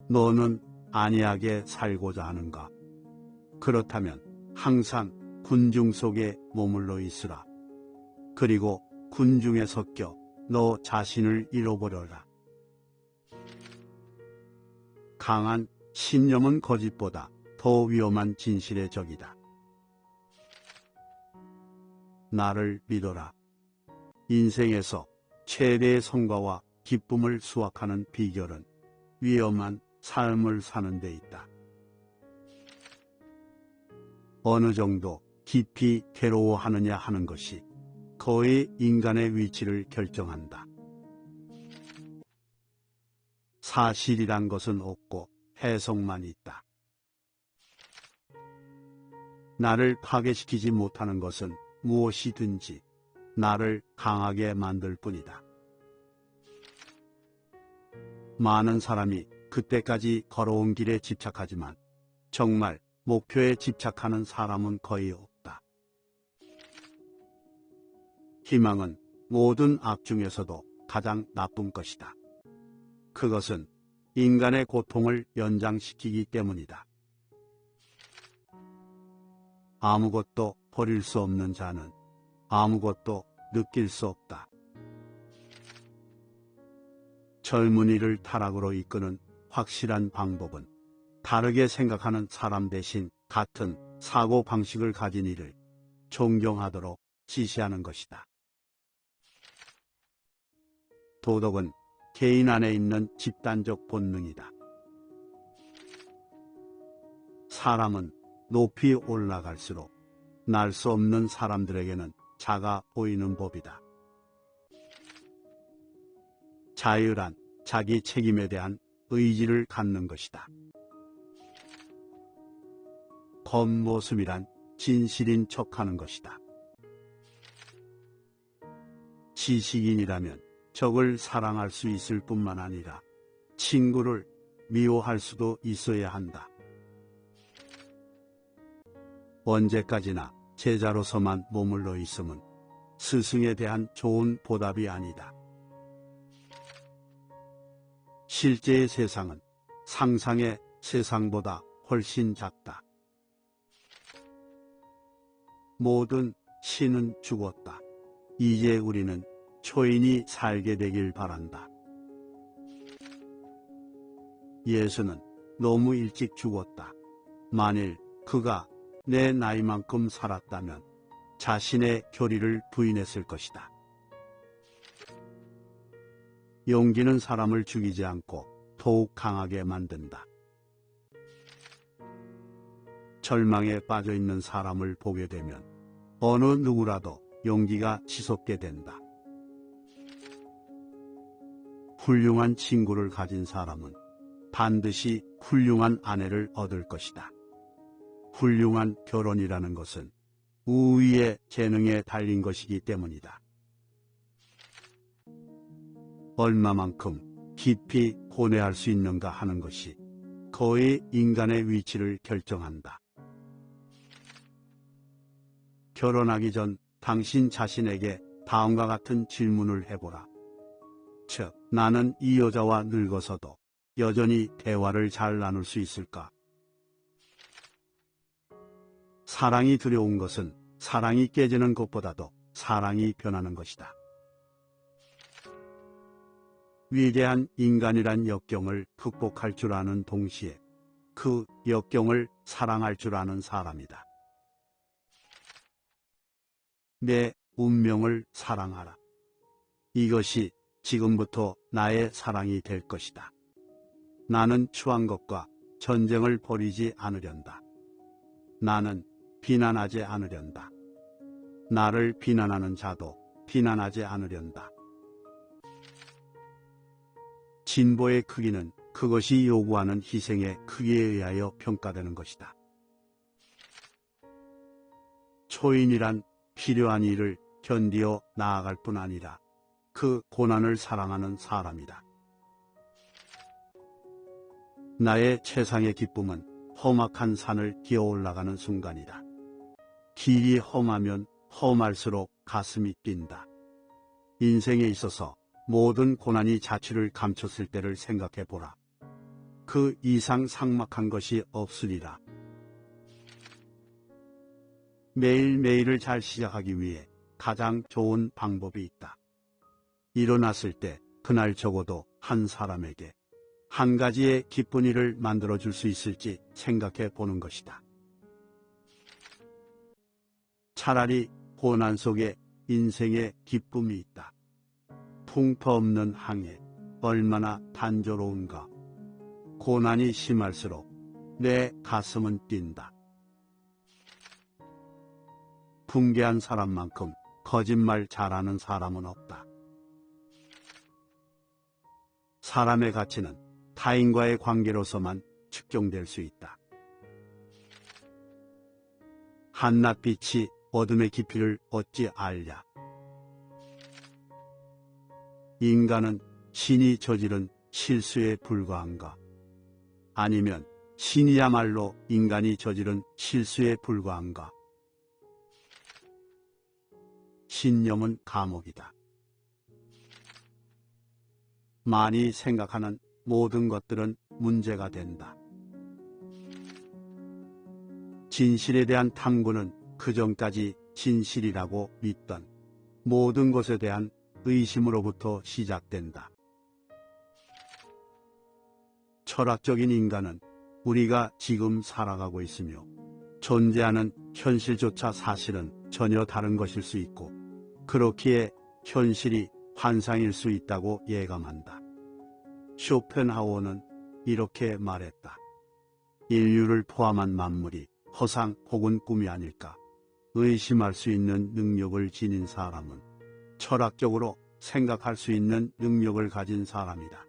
너는 안이하게 살고자 하는가? 그렇다면 항상 군중 속에 머물러 있으라. 그리고 군중에 섞여 너 자신을 잃어버려라. 강한 신념은 거짓보다 더 위험한 진실의 적이다. 나를 믿어라. 인생에서 최대의 성과와 기쁨을 수확하는 비결은 위험한 삶을 사는 데 있다. 어느 정도 깊이 괴로워하느냐 하는 것이 거의 인간의 위치를 결정한다. 사실이란 것은 없고 해석만 있다. 나를 파괴시키지 못하는 것은 무엇이든지 나를 강하게 만들 뿐이다. 많은 사람이 그때까지 걸어온 길에 집착하지만 정말 목표에 집착하는 사람은 거의 없다. 희망은 모든 악 중에서도 가장 나쁜 것이다. 그것은 인간의 고통을 연장시키기 때문이다. 아무것도 버릴 수 없는 자는 아무것도 느낄 수 없다. 젊은이를 타락으로 이끄는 확실한 방법은 다르게 생각하는 사람 대신 같은 사고 방식을 가진 이를 존경하도록 지시하는 것이다. 도덕은 개인 안에 있는 집단적 본능이다. 사람은 높이 올라갈수록 날 수 없는 사람들에게는 작아 보이는 법이다. 자유란 자기 책임에 대한 의지를 갖는 것이다. 겉모습이란 진실인 척하는 것이다. 지식인이라면 적을 사랑할 수 있을 뿐만 아니라 친구를 미워할 수도 있어야 한다. 언제까지나 제자로서만 머물러 있음은 스승에 대한 좋은 보답이 아니다. 실제의 세상은 상상의 세상보다 훨씬 작다. 모든 신은 죽었다. 이제 우리는 초인이 살게 되길 바란다. 예수는 너무 일찍 죽었다. 만일 그가 내 나이만큼 살았다면 자신의 교리를 부인했을 것이다. 용기는 사람을 죽이지 않고 더욱 강하게 만든다. 절망에 빠져 있는 사람을 보게 되면 어느 누구라도 용기가 치솟게 된다. 훌륭한 친구를 가진 사람은 반드시 훌륭한 아내를 얻을 것이다. 훌륭한 결혼이라는 것은 우위의 재능에 달린 것이기 때문이다. 얼마만큼 깊이 고뇌할 수 있는가 하는 것이 거의 인간의 위치를 결정한다. 결혼하기 전 당신 자신에게 다음과 같은 질문을 해보라. 즉, 나는 이 여자와 늙어서도 여전히 대화를 잘 나눌 수 있을까? 사랑이 두려운 것은 사랑이 깨지는 것보다도 사랑이 변하는 것이다. 위대한 인간이란 역경을 극복할 줄 아는 동시에 그 역경을 사랑할 줄 아는 사람이다. 내 운명을 사랑하라. 이것이 지금부터 나의 사랑이 될 것이다. 나는 추한 것과 전쟁을 벌이지 않으련다. 나는 비난하지 않으련다. 나를 비난하는 자도 비난하지 않으련다. 진보의 크기는 그것이 요구하는 희생의 크기에 의하여 평가되는 것이다. 초인이란 필요한 일을 견디어 나아갈 뿐 아니라 그 고난을 사랑하는 사람이다. 나의 최상의 기쁨은 험악한 산을 기어 올라가는 순간이다. 길이 험하면 험할수록 가슴이 뛴다. 인생에 있어서 모든 고난이 자취를 감췄을 때를 생각해 보라. 그 이상 삭막한 것이 없으리라. 매일매일을 잘 시작하기 위해 가장 좋은 방법이 있다. 일어났을 때 그날 적어도 한 사람에게 한 가지의 기쁜 일을 만들어줄 수 있을지 생각해 보는 것이다. 차라리 고난 속에 인생의 기쁨이 있다. 풍파 없는 항해 얼마나 단조로운가. 고난이 심할수록 내 가슴은 뛴다. 붕괴한 사람만큼 거짓말 잘하는 사람은 없다. 사람의 가치는 타인과의 관계로서만 측정될 수 있다. 한낮빛이 어둠의 깊이를 어찌 알랴. 인간은 신이 저지른 실수에 불과한가? 아니면 신이야말로 인간이 저지른 실수에 불과한가? 신념은 감옥이다. 많이 생각하는 모든 것들은 문제가 된다. 진실에 대한 탐구는 그전까지 진실이라고 믿던 모든 것에 대한 의심으로부터 시작된다. 철학적인 인간은 우리가 지금 살아가고 있으며 존재하는 현실조차 사실은 전혀 다른 것일 수 있고, 그렇기에 현실이 환상일 수 있다고 예감한다. 쇼펜하우어는 이렇게 말했다. 인류를 포함한 만물이 허상 혹은 꿈이 아닐까? 의심할 수 있는 능력을 지닌 사람은 철학적으로 생각할 수 있는 능력을 가진 사람이다.